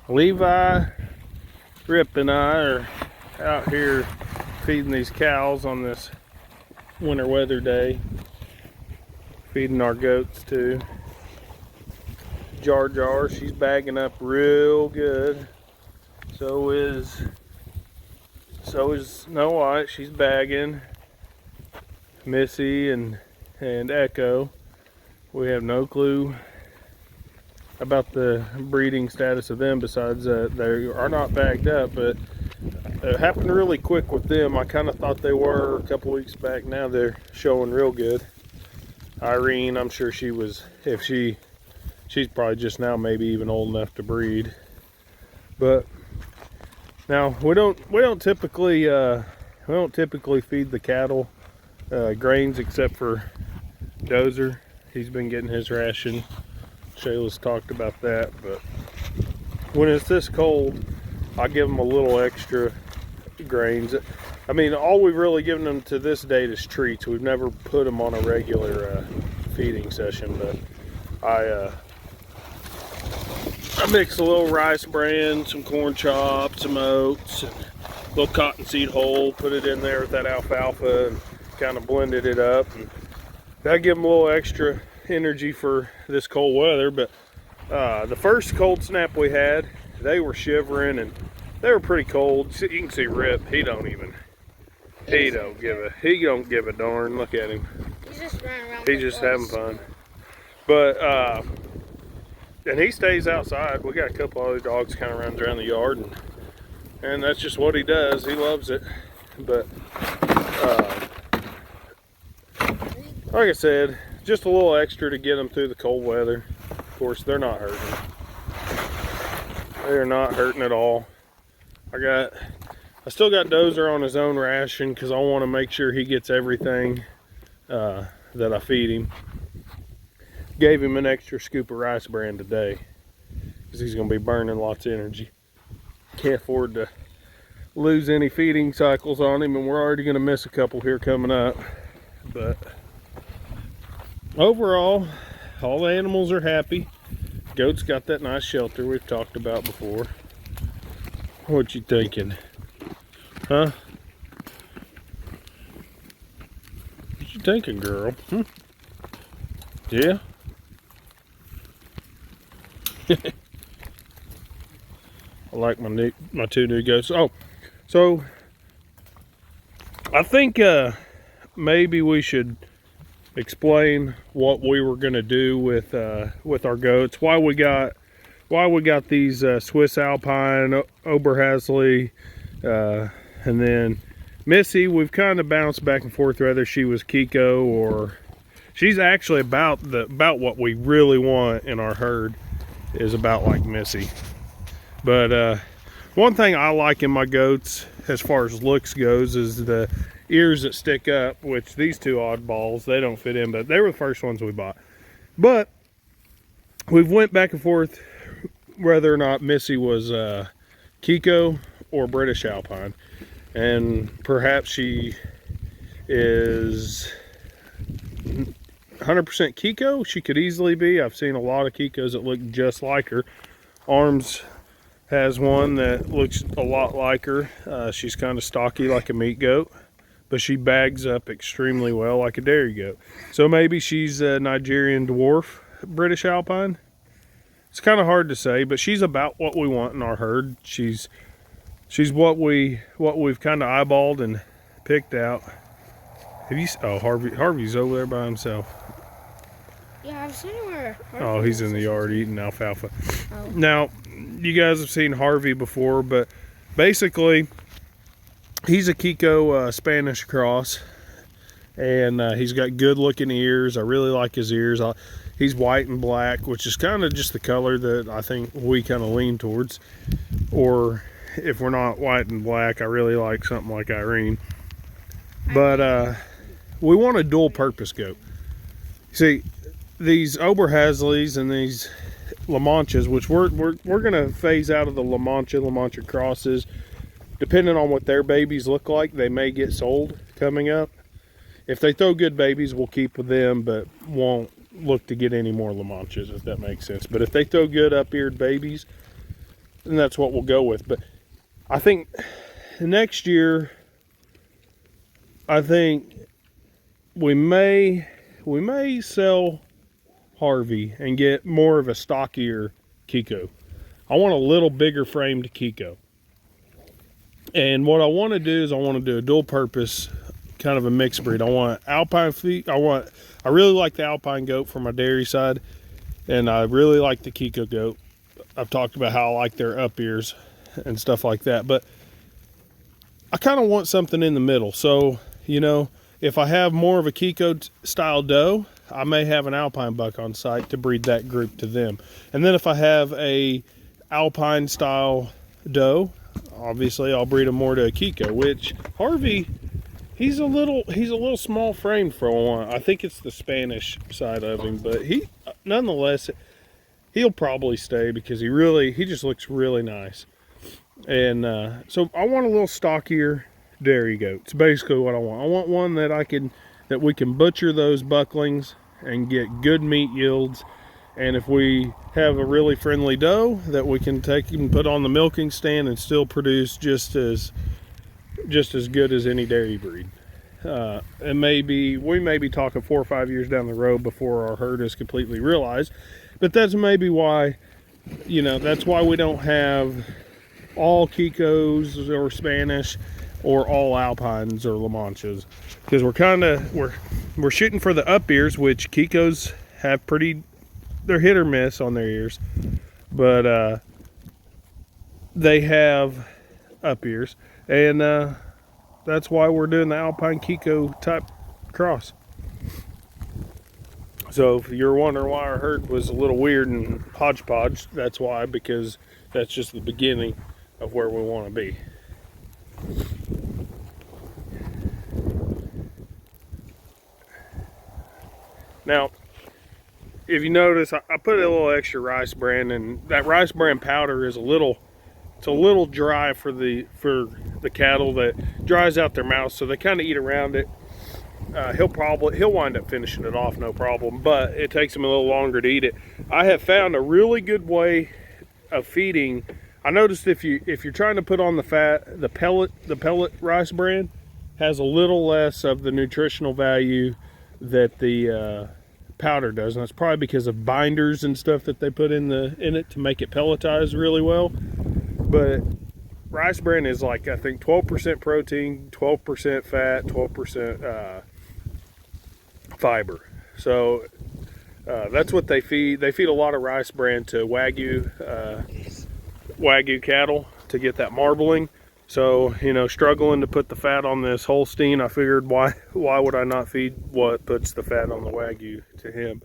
Levi, Rip, and I are out here feeding these cows on this winter weather day. Feeding our goats too. Jar Jar, she's bagging up real good. So is Snow White, she's bagging. Missy and Echo. We have no clue about the breeding status of them besides they are not bagged up, but it happened really quick with them. I kind of thought they were a couple weeks back. Now they're showing real good. Irene, I'm sure she was, she's probably just now maybe even old enough to breed. But now we don't typically feed the cattle grains except for Dozer. He's been getting his ration. Shayla's talked about that, but when it's this cold, I give them a little extra grains. I mean, all we've really given them to this date is treats. We've never put them on a regular feeding session, but I mix a little rice bran, some corn chop, some oats, and a little cottonseed hull, put it in there with that alfalfa and kind of blended it up. And that give them a little extra energy for this cold weather. But the first cold snap we had, they were shivering and they were pretty cold. You can see Rip, he don't give a darn. Look at him. He's just running around. He's just having fun. But and he stays outside. We got a couple other dogs kind of runs around the yard, and that's just what he does. He loves it. But like I said, just a little extra to get them through the cold weather. Of course, they're not hurting. They are not hurting at all. I still got Dozer on his own ration because I want to make sure he gets everything that I feed him. Gave him an extra scoop of rice bran today because he's going to be burning lots of energy. Can't afford to lose any feeding cycles on him, and we're already going to miss a couple here coming up. But overall, all the animals are happy. Goats got that nice shelter we've talked about before. What you thinking? Huh? What you thinking, girl? Yeah? I like my two new goats. Oh, so I think maybe we should explain what we were gonna do with our goats. Why we got these Swiss Alpine, Oberhasli, and then Missy. We've kind of bounced back and forth whether she was Kiko or she's actually about what we really want in our herd is about like Missy. But one thing I like in my goats as far as looks goes is the ears that stick up, which these two oddballs, they don't fit in, but they were the first ones we bought. But we've went back and forth whether or not Missy was Kiko or British Alpine, and perhaps she is 100% Kiko. She could easily be. I've seen a lot of Kikos that look just like her. Arms has one that looks a lot like her. She's kind of stocky like a meat goat, but she bags up extremely well like a dairy goat. So maybe she's a Nigerian dwarf British Alpine. It's kind of hard to say, but she's about what we want in our herd. She's what we've kind of eyeballed and picked out. Have you? Oh, Harvey's over there by himself. Yeah, I've seen where. Oh, he's in the yard eating alfalfa. Oh. Now, you guys have seen Harvey before, but basically, he's a Kiko Spanish cross, and he's got good-looking ears. I really like his ears. He's white and black, which is kind of just the color that I think we kind of lean towards. Or if we're not white and black, I really like something like Irene. But we want a dual-purpose goat. See, these Oberhaslis and these La Manchas, which we're going to phase out of the La Mancha crosses. Depending on what their babies look like, they may get sold coming up. If they throw good babies, we'll keep with them, but won't look to get any more La Manchas, if that makes sense. But if they throw good up-eared babies, that's what we'll go with. But I think next year, I think we may sell Harvey and get more of a stockier Kiko. I want a little bigger framed Kiko. And what I want to do is I want to do a dual purpose, kind of a mixed breed. I want Alpine feet. I really like the Alpine goat for my dairy side, and I really like the Kiko goat. I've talked about how I like their up ears and stuff like that, but I kind of want something in the middle. So, you know, if I have more of a Kiko style doe, I may have an Alpine buck on site to breed that group to them. And then if I have a Alpine style doe, obviously I'll breed him more to a Kiko, which Harvey, he's a little small framed for one. I think it's the Spanish side of him, but he, nonetheless, he'll probably stay because he just looks really nice. And so I want a little stockier dairy goat. It's basically what I want. I want one that we can butcher those bucklings and get good meat yields. And if we have a really friendly doe, that we can take and put on the milking stand and still produce just as good as any dairy breed. And we may be talking 4 or 5 years down the road before our herd is completely realized. But that's maybe why, you know, that's why we don't have all Kikos or Spanish or all Alpines or La Manchas, because we're shooting for the up ears, which Kikos have they're hit or miss on their ears, but they have up ears, and that's why we're doing the Alpine Kiko type cross. So if you're wondering why our herd was a little weird and hodgepodge, that's why, because that's just the beginning of where we want to be. Now, if you notice, I put a little extra rice bran, and that rice bran powder is a little dry for the cattle, that dries out their mouths, so they kind of eat around it. He'll wind up finishing it off, no problem, but it takes him a little longer to eat it. I have found a really good way of feeding. I noticed if you're trying to put on the fat, the pellet rice bran has a little less of the nutritional value that the powder does, and that's probably because of binders and stuff that they put in it to make it pelletize really well. But rice bran is like, I think 12% protein, 12% fat, 12% fiber. So that's what they feed. They feed a lot of rice bran to Wagyu cattle to get that marbling. So, you know, struggling to put the fat on this Holstein, I figured why would I not feed what puts the fat on the Wagyu to him?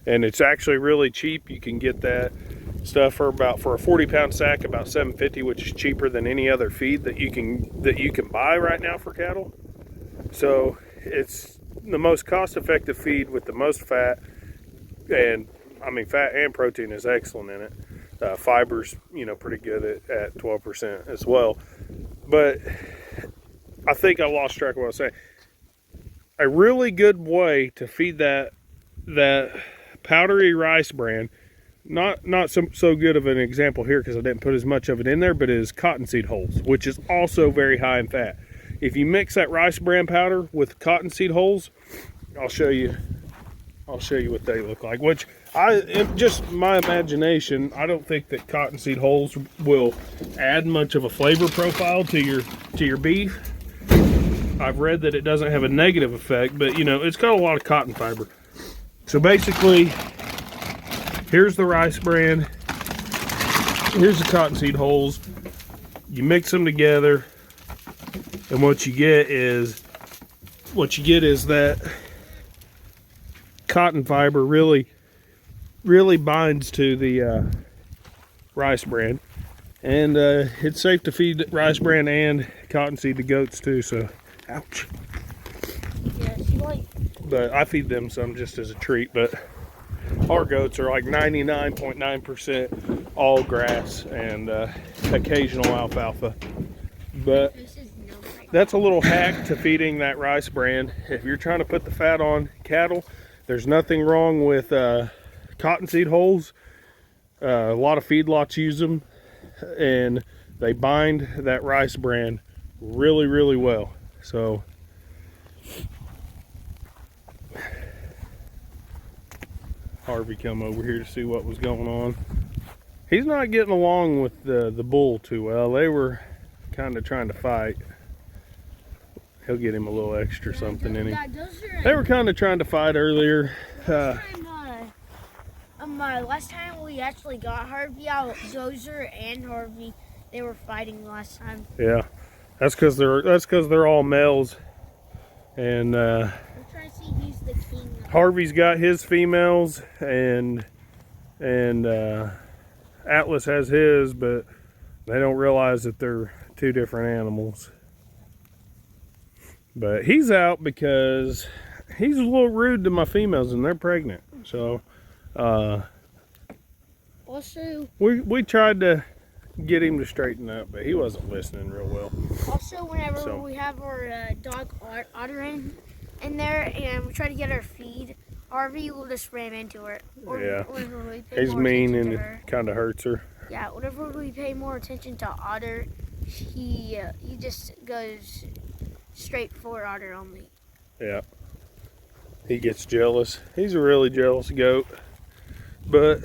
And it's actually really cheap. You can get that stuff for a 40-pound sack about $7.50, which is cheaper than any other feed that you can buy right now for cattle. So it's the most cost-effective feed with the most fat, and I mean fat and protein is excellent in it. Fiber's, you know, pretty good at 12% as well. But I think I lost track of what I was saying. A really good way to feed that powdery rice bran, not so good of an example here because I didn't put as much of it in there, but is cottonseed hulls, which is also very high in fat. If you mix that rice bran powder with cottonseed hulls, I'll show you what they look like, which just my imagination, I don't think that cottonseed hulls will add much of a flavor profile to your beef. I've read that it doesn't have a negative effect, but you know, it's got a lot of cotton fiber. So basically, here's the rice bran, here's the cottonseed hulls. You mix them together, and what you get is that cotton fiber really binds to the rice bran, and it's safe to feed rice bran and cottonseed to goats too. So, ouch. Yeah, she like. But I feed them some just as a treat. But our goats are like 99.9% all grass and occasional alfalfa. But that's a little hack to feeding that rice bran. If you're trying to put the fat on cattle, there's nothing wrong with cottonseed hulls. A lot of feedlots use them. and they bind that rice bran really, really well. So Harvey come over here to see what was going on. He's not getting along with the bull too well. They were kind of trying to fight. He'll get him a little extra something in him. They were kind of trying to fight earlier. Last time we actually got Harvey out, Dozer and Harvey, they were fighting last time. Yeah, that's because they're all males, and We're trying to see who's the king. Harvey's got his females, and Atlas has his, but they don't realize that they're two different animals. But he's out because he's a little rude to my females, and they're pregnant. So Also, we tried to get him to straighten up, but he wasn't listening real well. Also, whenever we have our dog Otter in there, and we try to get her feed, Harvey will just ram into her. Yeah, we pay he's more mean attention and to her. it kind of hurts her. Yeah, whenever we pay more attention to Otter, he just goes straight for Otter only. Yeah, he gets jealous. He's a really jealous goat, but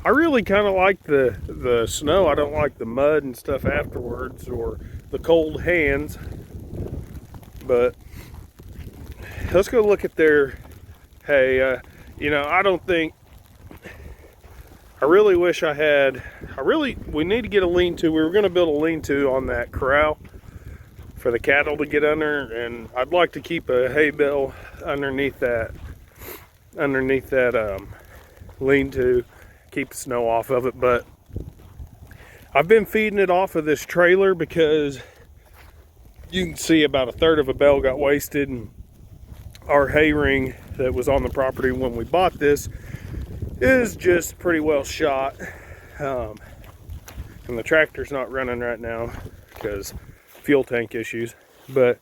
I really kind of like the snow. I don't like the mud and stuff afterwards, or the cold hands. But let's go look at their hay. I don't think. I really wish I had. We need to get a lean-to. We were going to build a lean-to on that corral for the cattle to get under, and I'd like to keep a hay bale underneath that lean-to, keep the snow off of it. But I've been feeding it off of this trailer because you can see about a third of a bale got wasted, and our hay ring that was on the property when we bought this is just pretty well shot, and the tractor's not running right now because fuel tank issues. But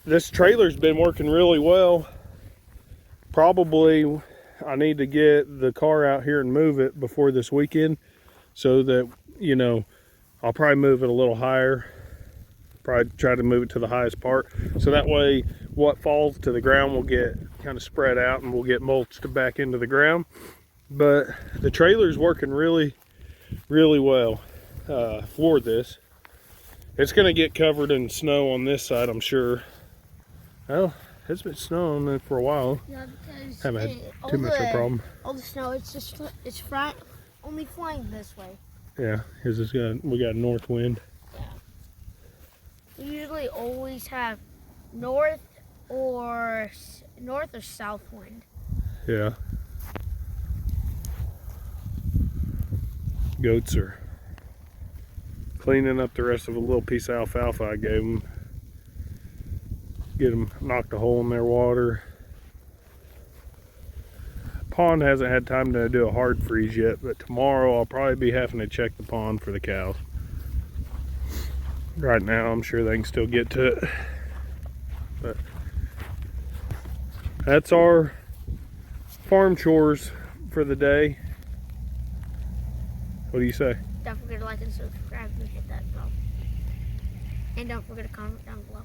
this trailer's been working really well. Probably I need to get the car out here and move it before this weekend, so that I'll probably move it a little higher, probably try to move it to the highest part, so that way what falls to the ground will get kind of spread out and we'll get mulched back into the ground. But the trailer's working really, really well for this. It's going to get covered in snow on this side, I'm sure. Well, it's been snowing there for a while. Yeah, because Haven't had too much of a problem. All the snow, it's only flying this way. Yeah, because we got a north wind. Yeah. We usually always have north or south wind. Yeah. Goats are cleaning up the rest of a little piece of alfalfa I gave them. Get them knocked a hole in their water. Pond hasn't had time to do a hard freeze yet, but tomorrow I'll probably be having to check the pond for the cows. Right now I'm sure they can still get to it. But that's our farm chores for the day. What do you say? Don't forget to like and subscribe and hit that bell. And don't forget to comment down below.